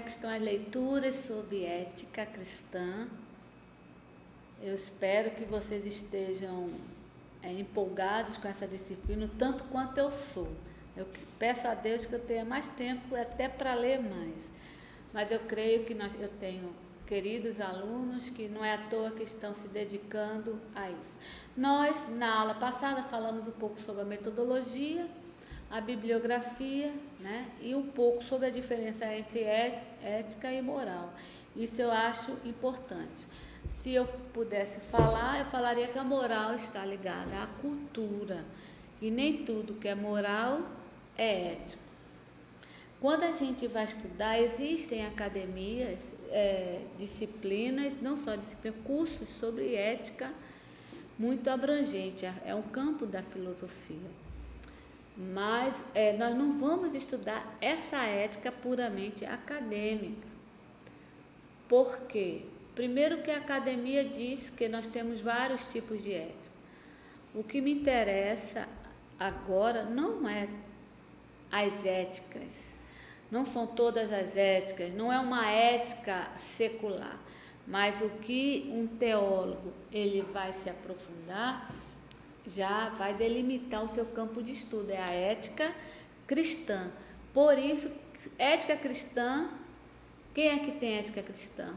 que estão as leituras sobre ética cristã? Eu espero que vocês estejam empolgados com essa disciplina, tanto quanto eu sou. Eu peço a Deus que eu tenha mais tempo até para ler mais. Mas eu creio que eu tenho queridos alunos que não é à toa que estão se dedicando a isso. Nós, na aula passada, falamos um pouco sobre a metodologia, a bibliografia, né, e um pouco sobre a diferença entre ética e moral. Isso eu acho importante. Se eu pudesse falar, eu falaria que a moral está ligada à cultura, e nem tudo que é moral é ético. Quando a gente vai estudar, existem academias, disciplinas, não só disciplinas, cursos sobre ética muito abrangente, é um campo da filosofia. Mas nós não vamos estudar essa ética puramente acadêmica. Por quê? Primeiro que a academia diz que nós temos vários tipos de ética. O que me interessa agora não é as éticas, não são todas as éticas, não é uma ética secular, mas o que um teólogo ele vai se aprofundar, já vai delimitar o seu campo de estudo, é a ética cristã. Por isso, ética cristã, quem é que tem ética cristã?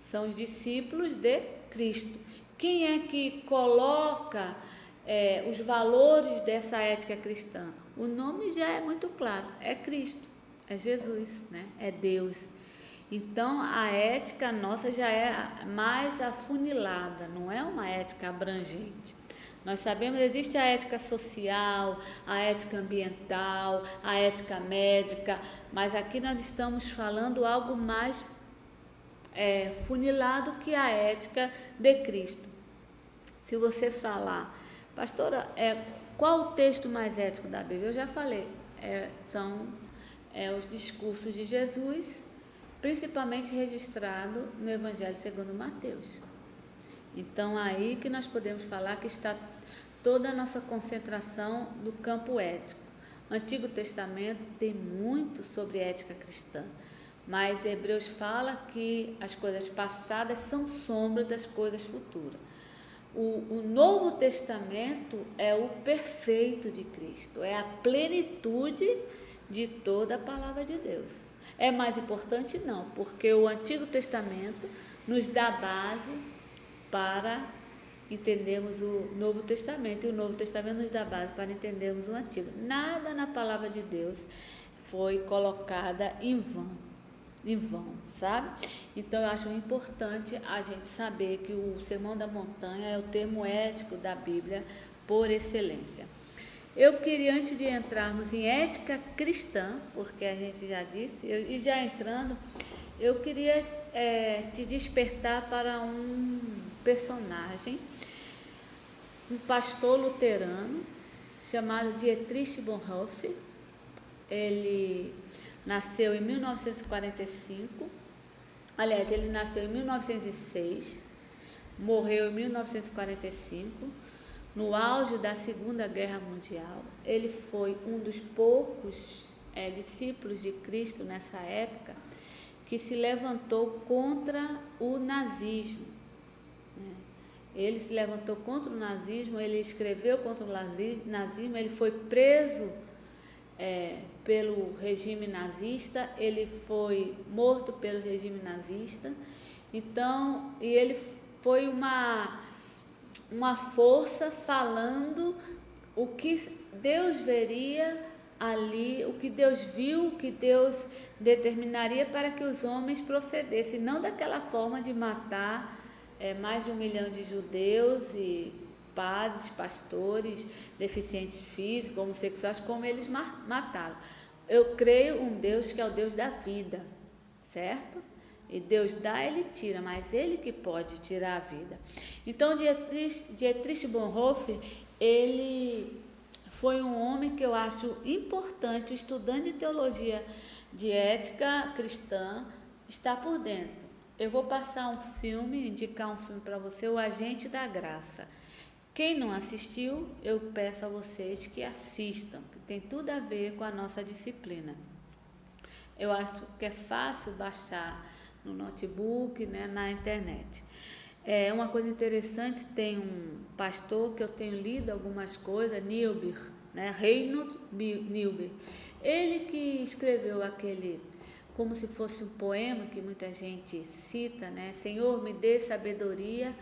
São os discípulos de Cristo. Quem é que coloca os valores dessa ética cristã? O nome já é muito claro, é Cristo, é Jesus, né? É Deus. Então, a ética nossa já é mais afunilada, não é uma ética abrangente. Nós sabemos que existe a ética social, a ética ambiental, a ética médica, mas aqui nós estamos falando algo mais funilado que a ética de Cristo. Se você falar, pastora, qual o texto mais ético da Bíblia? Eu já falei, são os discursos de Jesus, principalmente registrado no Evangelho segundo Mateus. Então, aí que nós podemos falar que está toda a nossa concentração do campo ético. O Antigo Testamento tem muito sobre ética cristã, mas Hebreus fala que as coisas passadas são sombra das coisas futuras. O Novo Testamento é o perfeito de Cristo, é a plenitude de toda a palavra de Deus. É mais importante? Não, porque o Antigo Testamento nos dá base para entendermos o Novo Testamento, e o Novo Testamento nos dá base para entendermos o Antigo. Nada na palavra de Deus foi colocada em vão, sabe? Então, eu acho importante a gente saber que o Sermão da Montanha é o termo ético da Bíblia por excelência. Eu queria, antes de entrarmos em ética cristã, porque a gente já disse, e já entrando, eu queria te despertar para um personagem, um pastor luterano, chamado Dietrich Bonhoeffer. Ele nasceu em 1945, aliás, ele nasceu em 1906, morreu em 1945, no auge da Segunda Guerra Mundial. Ele foi um dos poucos discípulos de Cristo nessa época que se levantou contra o nazismo. Ele se levantou contra o nazismo, ele escreveu contra o nazismo, ele foi preso pelo regime nazista, ele foi morto pelo regime nazista. Então, e ele foi uma força falando o que Deus veria ali, o que Deus viu, o que Deus determinaria para que os homens procedessem, não daquela forma de matar mais de 1 milhão de judeus e padres, pastores, deficientes físicos, homossexuais, como eles mataram. Eu creio um Deus que é o Deus da vida, certo? E Deus dá, Ele tira, mas Ele que pode tirar a vida. Então, Dietrich Bonhoeffer, ele foi um homem que eu acho importante, o estudante de teologia de ética cristã está por dentro. Eu vou passar um filme, indicar um filme para você, O Agente da Graça. Quem não assistiu, eu peço a vocês que assistam, que tem tudo a ver com a nossa disciplina. eu acho que é fácil baixar no notebook, né, na internet. É uma coisa interessante, tem um pastor que eu tenho lido algumas coisas, Niebuhr, né, Reinhold Niebuhr. Ele que escreveu aquele, como se fosse um poema que muita gente cita, né? Senhor, me dê sabedoria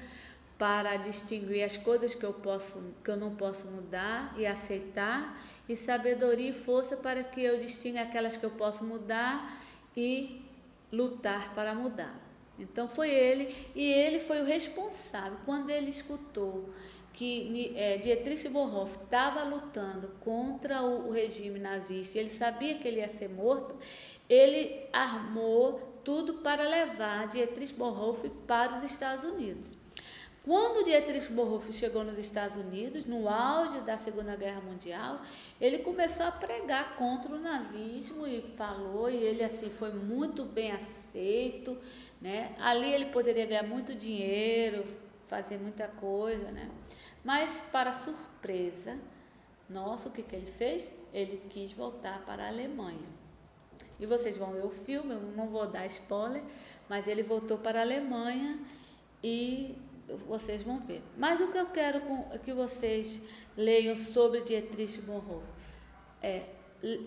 para distinguir as coisas que eu não posso mudar e aceitar, e sabedoria e força para que eu distinga aquelas que eu posso mudar e lutar para mudar. Então foi ele, e ele foi o responsável, quando ele escutou que Dietrich Bonhoeffer estava lutando contra o regime nazista, ele sabia que ele ia ser morto, ele armou tudo para levar Dietrich Bonhoeffer para os Estados Unidos. Quando Dietrich Bonhoeffer chegou nos Estados Unidos, no auge da Segunda Guerra Mundial, ele começou a pregar contra o nazismo e falou, e ele assim foi muito bem aceito, né? Ali ele poderia ganhar muito dinheiro, fazer muita coisa, né? Mas, para surpresa nossa, o que ele fez? Ele quis voltar para a Alemanha. E vocês vão ver o filme, eu não vou dar spoiler, mas ele voltou para a Alemanha e vocês vão ver. Mas o que eu quero que vocês leiam sobre Dietrich Bonhoeffer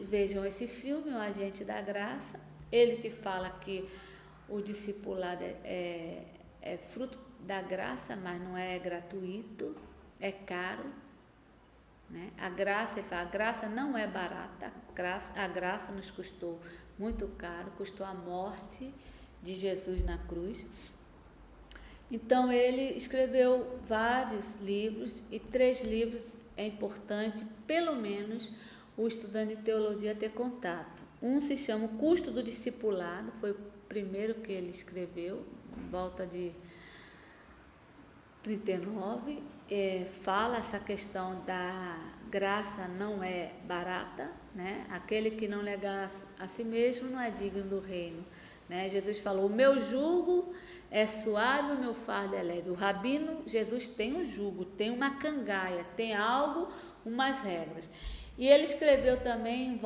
vejam esse filme, O Agente da Graça. Ele que fala que o discipulado é fruto da graça, mas não é gratuito, é caro, né? A graça, ele fala, a graça não é barata, a graça nos custou muito caro, custou a morte de Jesus na cruz. Então ele escreveu vários livros, e 3 livros é importante, pelo menos, o estudante de teologia ter contato. Um se chama O Custo do Discipulado, foi o primeiro que ele escreveu, em volta de 39, fala essa questão da graça não é barata, né? Aquele que não nega a si mesmo não é digno do reino, né? Jesus falou, o meu jugo é suave, o meu fardo é leve. O rabino Jesus tem um jugo, tem uma cangaia, tem algo, umas regras. E ele escreveu também,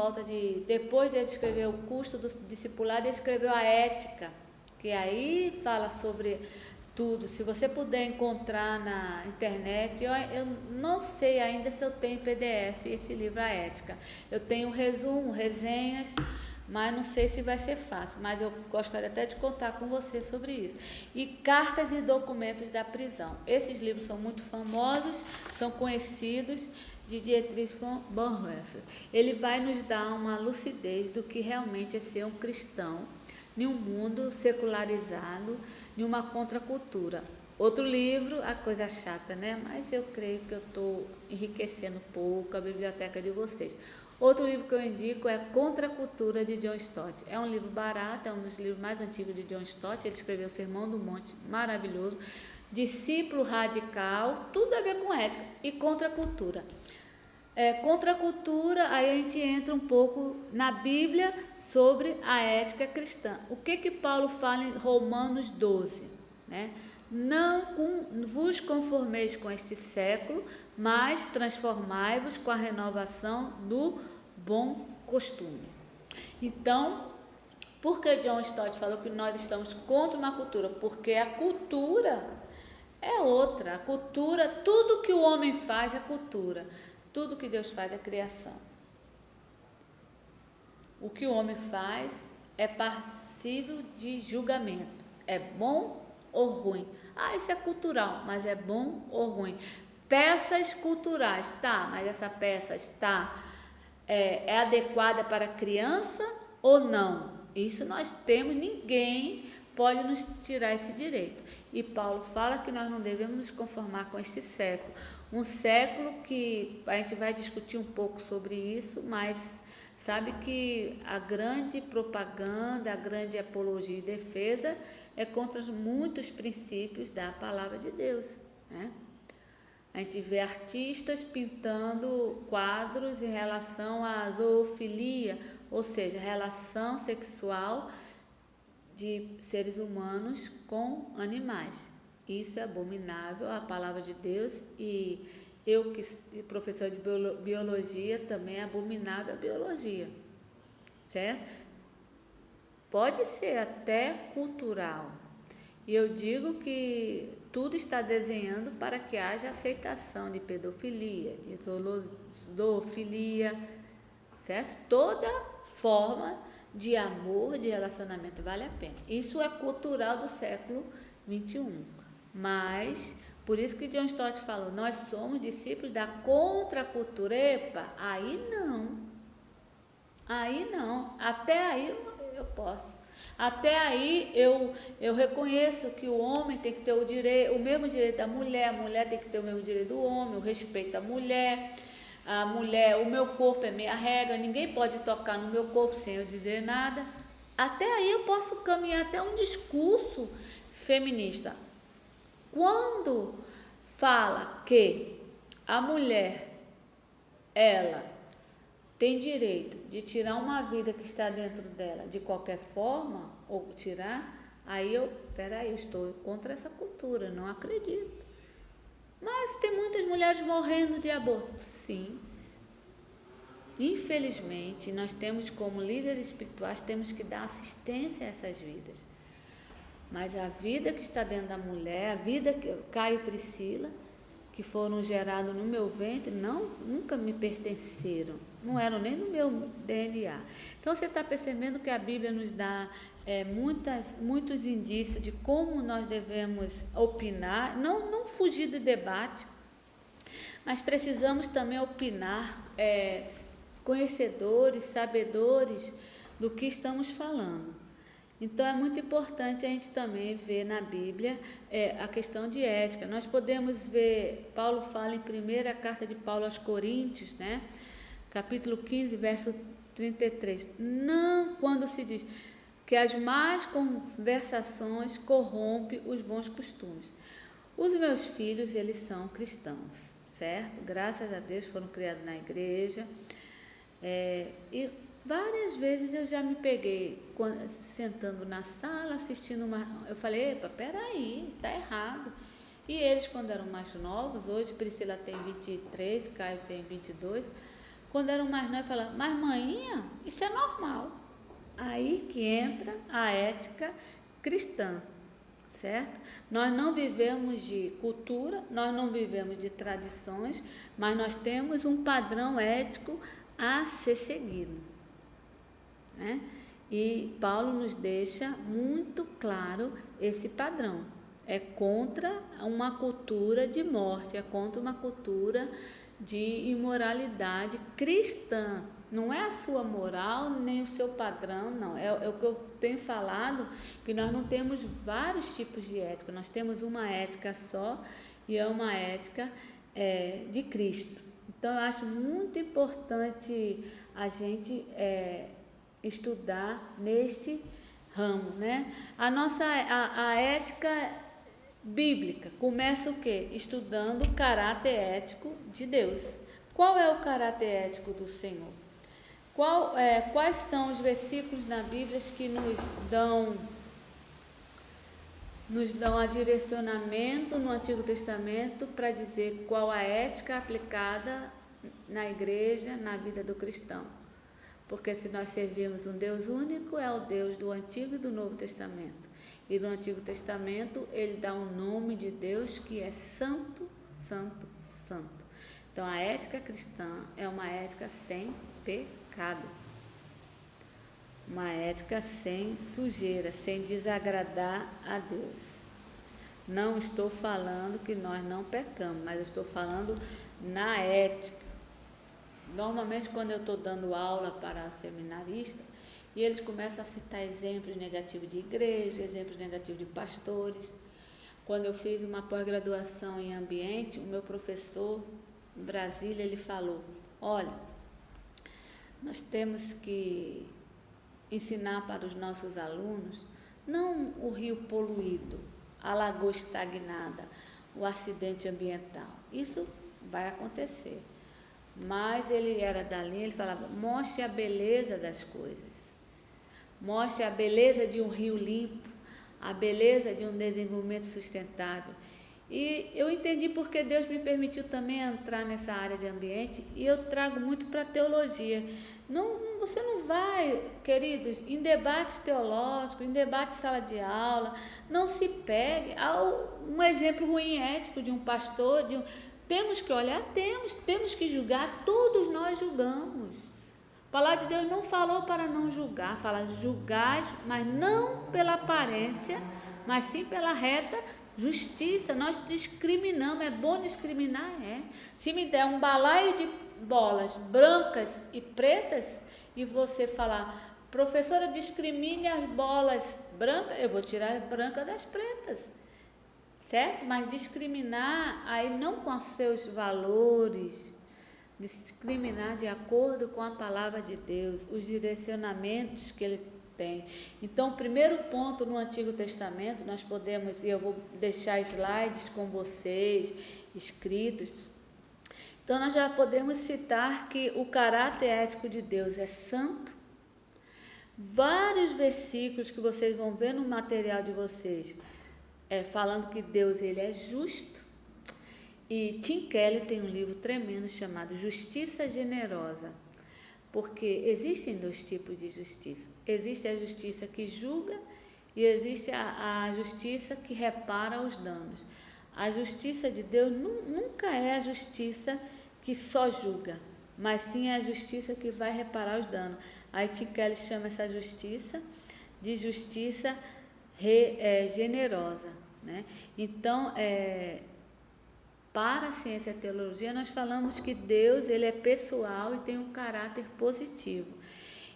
depois de escrever o custo do discipulado, ele escreveu a ética, que aí fala sobre tudo. Se você puder encontrar na internet, eu não sei ainda se eu tenho PDF esse livro, A Ética. Eu tenho resumo, resenhas, mas não sei se vai ser fácil, mas eu gostaria até de contar com você sobre isso. E Cartas e Documentos da Prisão. Esses livros são muito famosos, são conhecidos, de Dietrich Bonhoeffer. Ele vai nos dar uma lucidez do que realmente é ser um cristão em um mundo secularizado, em uma contracultura. Outro livro, a coisa chata, né? Mas eu creio que eu estou enriquecendo um pouco a biblioteca de vocês. Outro livro que eu indico é Contra a Cultura, de John Stott. É um livro barato, é um dos livros mais antigos de John Stott. Ele escreveu o Sermão do Monte, maravilhoso. Discípulo radical, tudo a ver com ética. E Contra a Cultura. Contra a cultura, aí a gente entra um pouco na Bíblia sobre a ética cristã. O que Paulo fala em Romanos 12, né? Não vos conformeis com este século, mas transformai-vos com a renovação do bom costume. Então, por que John Stott falou que nós estamos contra uma cultura? Porque a cultura é outra. A cultura, tudo que o homem faz é cultura. Tudo que Deus faz é criação. O que o homem faz é passível de julgamento. É bom ou ruim? Isso é cultural, mas é bom ou ruim? Peças culturais, tá, mas essa peça é adequada para criança ou não? Isso nós temos, ninguém pode nos tirar esse direito. E Paulo fala que nós não devemos nos conformar com este século. Um século que a gente vai discutir um pouco sobre isso, mas sabe que a grande propaganda, a grande apologia e defesa é contra muitos princípios da palavra de Deus, né? A gente vê artistas pintando quadros em relação à zoofilia, ou seja, relação sexual de seres humanos com animais. Isso é abominável à palavra de Deus, e eu, que sou professor de biologia, também é abominável a biologia, certo? pode ser até cultural. E eu digo que tudo está desenhando para que haja aceitação de pedofilia, de zoofilia, certo? Toda forma de amor, de relacionamento vale a pena. Isso é cultural do século XXI. Mas, por isso que John Stott falou, nós somos discípulos da contracultura. Epa, aí não. Aí não. Até aí eu posso. Até aí eu reconheço que o homem tem que ter o mesmo direito da mulher, a mulher tem que ter o mesmo direito do homem, o respeito à mulher, o meu corpo é minha regra, ninguém pode tocar no meu corpo sem eu dizer nada. Até aí eu posso caminhar até um discurso feminista. Quando fala que a mulher, ela tem direito de tirar uma vida que está dentro dela de qualquer forma, ou tirar, aí eu estou contra essa cultura, não acredito. Mas tem muitas mulheres morrendo de aborto, sim. Infelizmente, nós temos como líderes espirituais, temos que dar assistência a essas vidas. Mas a vida que está dentro da mulher, a vida que Caio e Priscila, que foram gerados no meu ventre, nunca me pertenceram, não eram nem no meu DNA. Então você está percebendo que a Bíblia nos dá muitos indícios de como nós devemos opinar, não fugir do debate, mas precisamos também opinar, conhecedores, sabedores do que estamos falando. Então, é muito importante a gente também ver na Bíblia a questão de ética. Nós podemos ver, Paulo fala em primeira carta de Paulo aos Coríntios, né? Capítulo 15, verso 33. Não quando se diz que as más conversações corrompem os bons costumes. Os meus filhos, eles são cristãos, certo? Graças a Deus foram criados na igreja. E várias vezes eu já me peguei sentando na sala, assistindo eu falei, epa, peraí, tá errado. E eles, quando eram mais novos, hoje Priscila tem 23, Caio tem 22, quando eram mais novos, falavam, mas maninha, isso é normal. Aí que entra a ética cristã, certo? Nós não vivemos de cultura, nós não vivemos de tradições, mas nós temos um padrão ético a ser seguido, né? E Paulo nos deixa muito claro esse padrão. É contra uma cultura de morte, é contra uma cultura de imoralidade cristã. Não é a sua moral, nem o seu padrão, não. É o que eu tenho falado, que nós não temos vários tipos de ética, nós temos uma ética só e é uma ética de Cristo. Então, eu acho muito importante a gente estudar neste ramo, né? A ética bíblica começa o quê? Estudando o caráter ético de Deus. Qual é o caráter ético do Senhor? Quais são os versículos na Bíblia que nos dão a direcionamento no Antigo Testamento para dizer qual a ética aplicada na igreja, na vida do cristão? Porque se nós servimos um Deus único, é o Deus do Antigo e do Novo Testamento. E no Antigo Testamento, ele dá um nome de Deus que é Santo, Santo, Santo. Então, a ética cristã é uma ética sem pecado. Uma ética sem sujeira, sem desagradar a Deus. Não estou falando que nós não pecamos, mas eu estou falando na ética. Normalmente, quando eu estou dando aula para seminaristas, e eles começam a citar exemplos negativos de igreja, exemplos negativos de pastores. Quando eu fiz uma pós-graduação em ambiente, o meu professor em Brasília, ele falou, olha, nós temos que ensinar para os nossos alunos, não o rio poluído, a lagoa estagnada, o acidente ambiental. Isso vai acontecer. Mas ele era da linha, ele falava, mostre a beleza das coisas. Mostre a beleza de um rio limpo, a beleza de um desenvolvimento sustentável. E eu entendi porque Deus me permitiu também entrar nessa área de ambiente, e eu trago muito para a teologia. Não você não vai, queridos, em debates teológicos, em debate de sala de aula, não se pegue ao um exemplo ruim ético de um pastor, temos que olhar, temos que julgar, todos nós julgamos. A palavra de Deus não falou para não julgar, fala julgar, mas não pela aparência, mas sim pela reta justiça. Nós discriminamos, é bom discriminar, é. Se me der um balaio de bolas brancas e pretas e você falar, professora, discrimine as bolas brancas, eu vou tirar as brancas das pretas, certo? Mas discriminar aí não com os seus valores, discriminar de acordo com a palavra de Deus, os direcionamentos que ele tem. Então, o primeiro ponto no Antigo Testamento, nós podemos, e eu vou deixar slides com vocês, escritos. Então, nós já podemos citar que o caráter ético de Deus é santo. Vários versículos que vocês vão ver no material de vocês, falando que Deus ele é justo. E Tim Keller tem um livro tremendo chamado Justiça Generosa, porque existem dois tipos de justiça. Existe a justiça que julga e existe a justiça que repara os danos. A justiça de Deus nunca é a justiça que só julga, mas sim a justiça que vai reparar os danos. Aí Tim Keller chama essa justiça de justiça generosa, né? Então, para a ciência e a teologia, nós falamos que Deus ele é pessoal e tem um caráter positivo.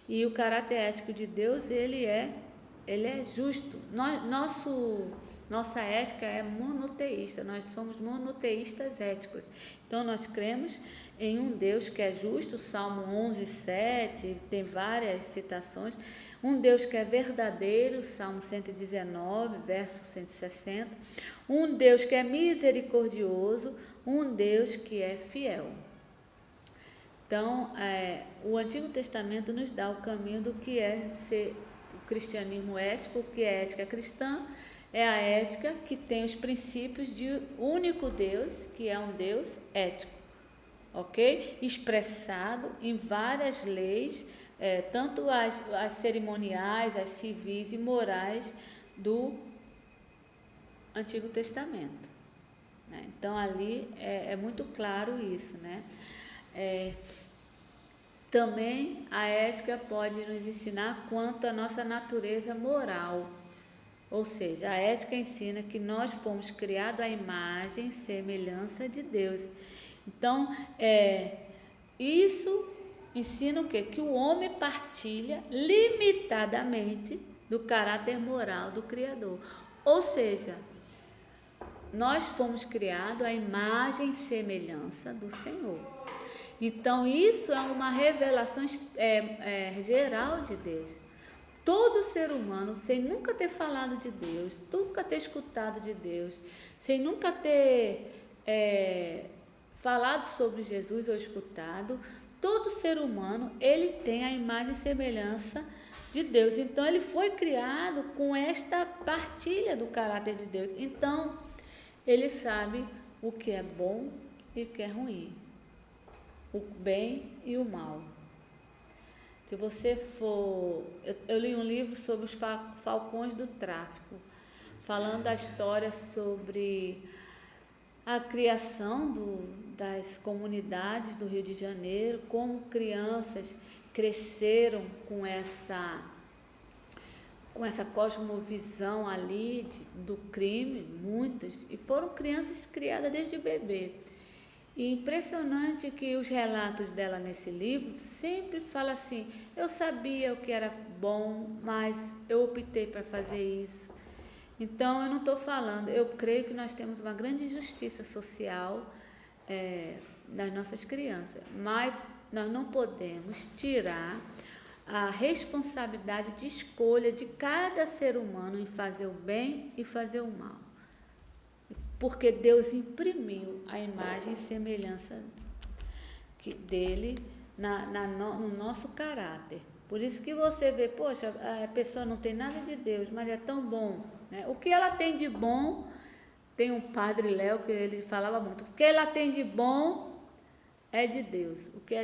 E o caráter ético de Deus, ele é justo. Nossa ética é monoteísta, nós somos monoteístas éticos. Então, nós cremos em um Deus que é justo, Salmo 11, 7, tem várias citações. Um Deus que é verdadeiro, Salmo 119, verso 160. Um Deus que é misericordioso, um Deus que é fiel. Então, o Antigo Testamento nos dá o caminho do que é ser o cristianismo ético, o que é ética cristã. É a ética que tem os princípios de único Deus, que é um Deus ético, ok? Expressado em várias leis, tanto as cerimoniais, as civis e morais do Antigo Testamento, né? Então, ali é muito claro isso, né? Também a ética pode nos ensinar quanto à nossa natureza moral. Ou seja, a ética ensina que nós fomos criados à imagem e semelhança de Deus. Então, isso ensina o quê? Que o homem partilha limitadamente do caráter moral do Criador. Ou seja, nós fomos criados à imagem e semelhança do Senhor. Então, isso é uma revelação geral de Deus. Todo ser humano, sem nunca ter falado de Deus, nunca ter escutado de Deus, sem nunca ter falado sobre Jesus ou escutado, todo ser humano, ele tem a imagem e semelhança de Deus. Então, ele foi criado com esta partilha do caráter de Deus. Então, ele sabe o que é bom e o que é ruim, o bem e o mal. Se você for... Eu li um livro sobre os falcões do tráfico, falando a história sobre a criação das comunidades do Rio de Janeiro, como crianças cresceram com essa cosmovisão ali do crime, muitas, e foram crianças criadas desde bebê. E impressionante que os relatos dela nesse livro sempre falam assim, eu sabia o que era bom, mas eu optei para fazer isso. Então, eu não estou falando, eu creio que nós temos uma grande injustiça social das nossas crianças, mas nós não podemos tirar a responsabilidade de escolha de cada ser humano em fazer o bem e fazer o mal. Porque Deus imprimiu a imagem e semelhança dele no nosso caráter. Por isso que você vê, poxa, a pessoa não tem nada de Deus, mas é tão bom, né? O que ela tem de bom, tem um padre Léo que ele falava muito, o que ela tem de bom é de Deus, o que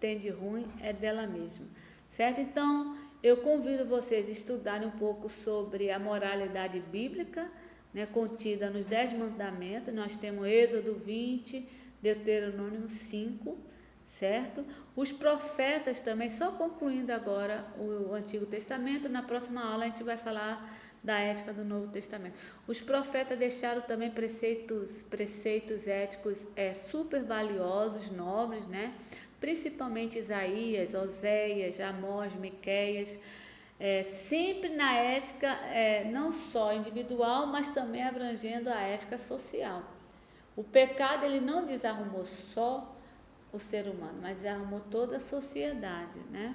tem de ruim é dela mesma. certo? Então, eu convido vocês a estudarem um pouco sobre a moralidade bíblica, né, contida nos 10 mandamentos. Nós temos Êxodo 20, Deuteronômio 5, certo? Os profetas também, só concluindo agora o Antigo Testamento, na próxima aula a gente vai falar da ética do Novo Testamento. Os profetas deixaram também preceitos éticos super valiosos, nobres, né? Principalmente Isaías, Oséias, Amós, Miqueias, sempre na ética não só individual, mas também abrangendo a ética social. O pecado, ele não desarrumou só o ser humano, mas desarrumou toda a sociedade, né?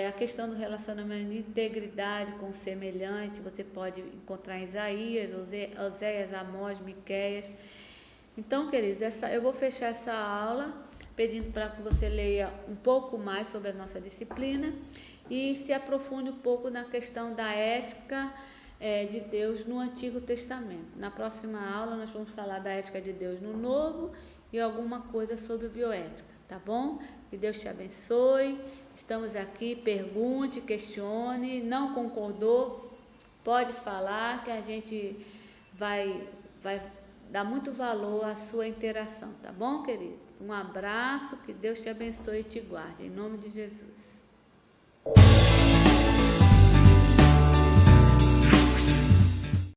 A questão do relacionamento de integridade com o semelhante, você pode encontrar em Isaías, Oséias, Amós, Miqueias. Então, queridos, eu vou fechar essa aula pedindo para que você leia um pouco mais sobre a nossa disciplina e se aprofunde um pouco na questão da ética de Deus no Antigo Testamento. Na próxima aula nós vamos falar da ética de Deus no Novo e alguma coisa sobre bioética, tá bom? Que Deus te abençoe. Estamos aqui, pergunte, questione, não concordou, pode falar que a gente vai dar muito valor à sua interação, tá bom, querido? Um abraço, que Deus te abençoe e te guarde, em nome de Jesus.